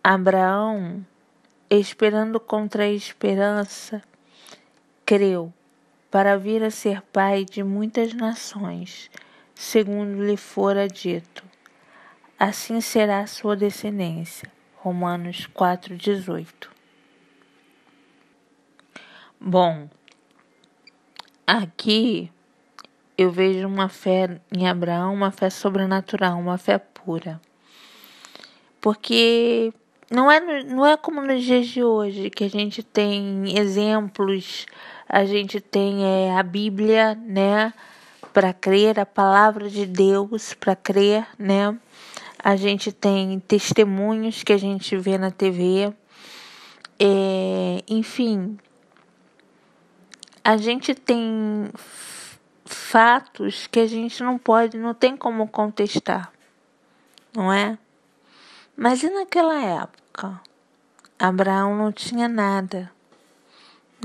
Abraão, esperando contra a esperança, creu, para vir a ser pai de muitas nações, segundo lhe fora dito. Assim será a sua descendência. Romanos 4,18. Bom, aqui eu vejo uma fé em Abraão, uma fé sobrenatural, uma fé pura. Porque não é como nos dias de hoje, que a gente tem exemplos, a gente tem a Bíblia, né, para crer, a palavra de Deus para crer, né? A gente tem testemunhos que a gente vê na TV, enfim, a gente tem fatos que a gente não tem como contestar, não é? Mas e naquela época? Abraão não tinha nada,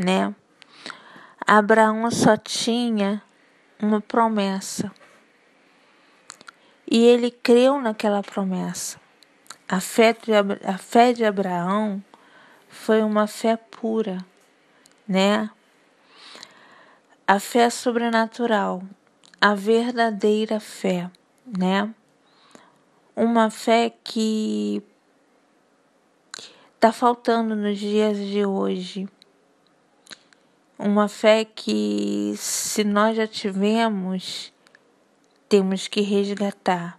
né? Abraão só tinha uma promessa. E ele creu naquela promessa. A fé de Abraão foi uma fé pura, né? A fé sobrenatural, a verdadeira fé, né? Uma fé que está faltando nos dias de hoje. Uma fé que, se nós já tivemos, temos que resgatar.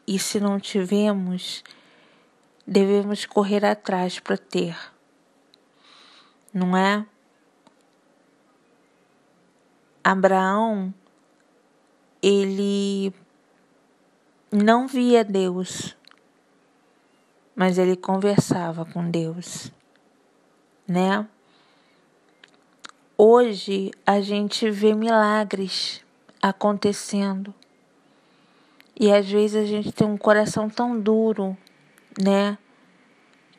E se não tivemos, devemos correr atrás para ter. Não é? Abraão, ele não via Deus, mas ele conversava com Deus, né? Hoje a gente vê milagres acontecendo e às vezes a gente tem um coração tão duro, né?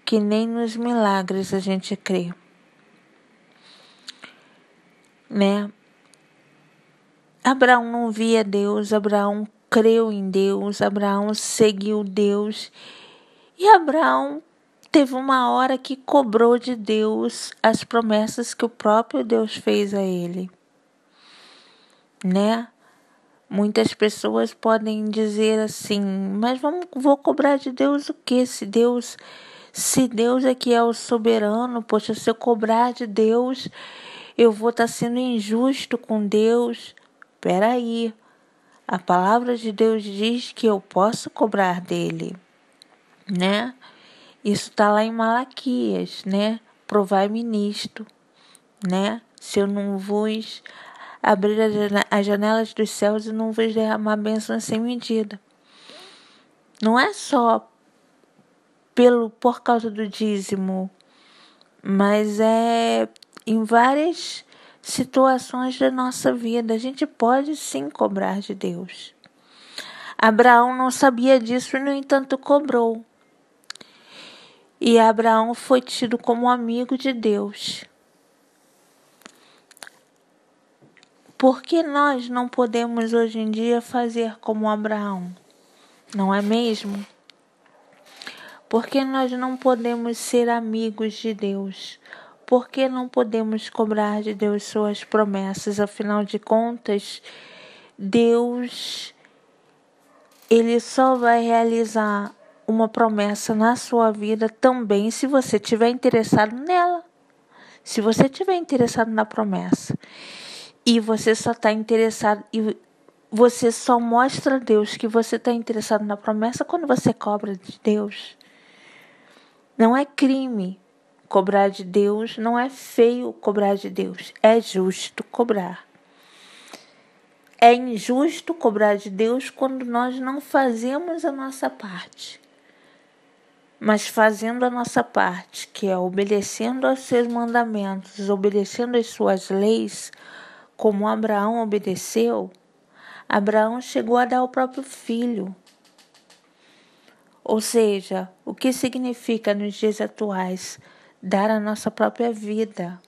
Que nem nos milagres a gente crê, né? Abraão não via Deus, Abraão creu em Deus, Abraão seguiu Deus e Abraão teve uma hora que cobrou de Deus as promessas que o próprio Deus fez a ele, né? Muitas pessoas podem dizer assim, mas vou cobrar de Deus o quê? Se Deus é que é o soberano, poxa, se eu cobrar de Deus, eu vou estar sendo injusto com Deus. Peraí, a palavra de Deus diz que eu posso cobrar dele, né? Isso está lá em Malaquias, né? Provai-me nisto, né? Se eu não vos abrir as janelas dos céus e não vos derramar bênção sem medida. Não é só por causa do dízimo, mas é em várias situações da nossa vida. A gente pode sim cobrar de Deus. Abraão não sabia disso e, no entanto, cobrou. E Abraão foi tido como amigo de Deus. Por que nós não podemos hoje em dia fazer como Abraão? Não é mesmo? Por que nós não podemos ser amigos de Deus? Por que não podemos cobrar de Deus suas promessas? Afinal de contas, Deus, Ele só vai realizar uma promessa na sua vida também se você estiver interessado nela. Se você estiver interessado na promessa e você só está interessado e você só mostra a Deus que você está interessado na promessa quando você cobra de Deus. Não é crime cobrar de Deus, não é feio cobrar de Deus, é justo cobrar. É injusto cobrar de Deus quando nós não fazemos a nossa parte. Mas fazendo a nossa parte, que é obedecendo aos seus mandamentos, obedecendo às suas leis, como Abraão obedeceu, Abraão chegou a dar o próprio filho. Ou seja, o que significa nos dias atuais dar a nossa própria vida?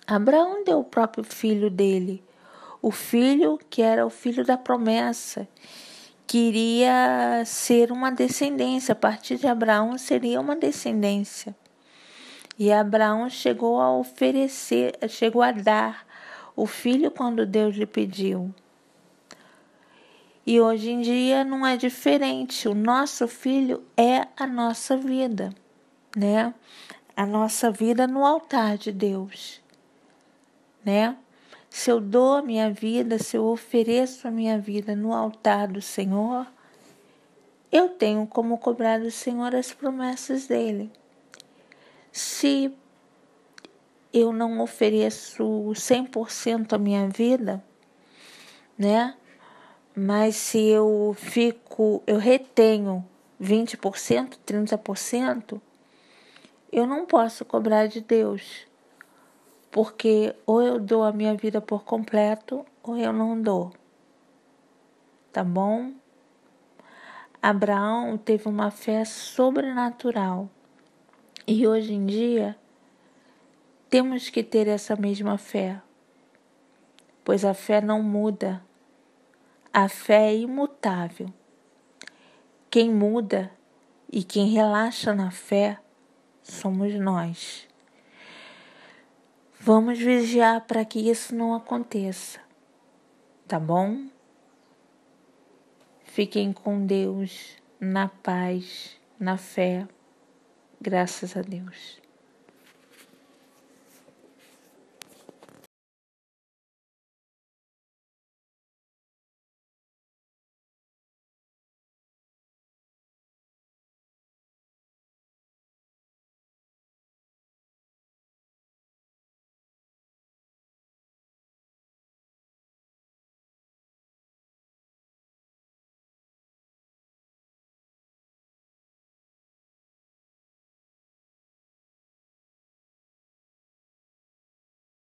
Abraão deu o próprio filho dele, o filho que era o filho da promessa, queria ser uma descendência. A partir de Abraão seria uma descendência. E Abraão chegou a oferecer, chegou a dar o filho quando Deus lhe pediu. E hoje em dia não é diferente. O nosso filho é a nossa vida, né? A nossa vida no altar de Deus, né? Se eu dou a minha vida, se eu ofereço a minha vida no altar do Senhor, eu tenho como cobrar do Senhor as promessas dele. Se eu não ofereço 100% a minha vida, né? Mas se eu retenho 20%, 30%, eu não posso cobrar de Deus. Porque ou eu dou a minha vida por completo, ou eu não dou. Tá bom? Abraão teve uma fé sobrenatural. E hoje em dia, temos que ter essa mesma fé. Pois a fé não muda. A fé é imutável. Quem muda e quem relaxa na fé somos nós. Vamos vigiar para que isso não aconteça. Tá bom? Fiquem com Deus, na paz, na fé. Graças a Deus.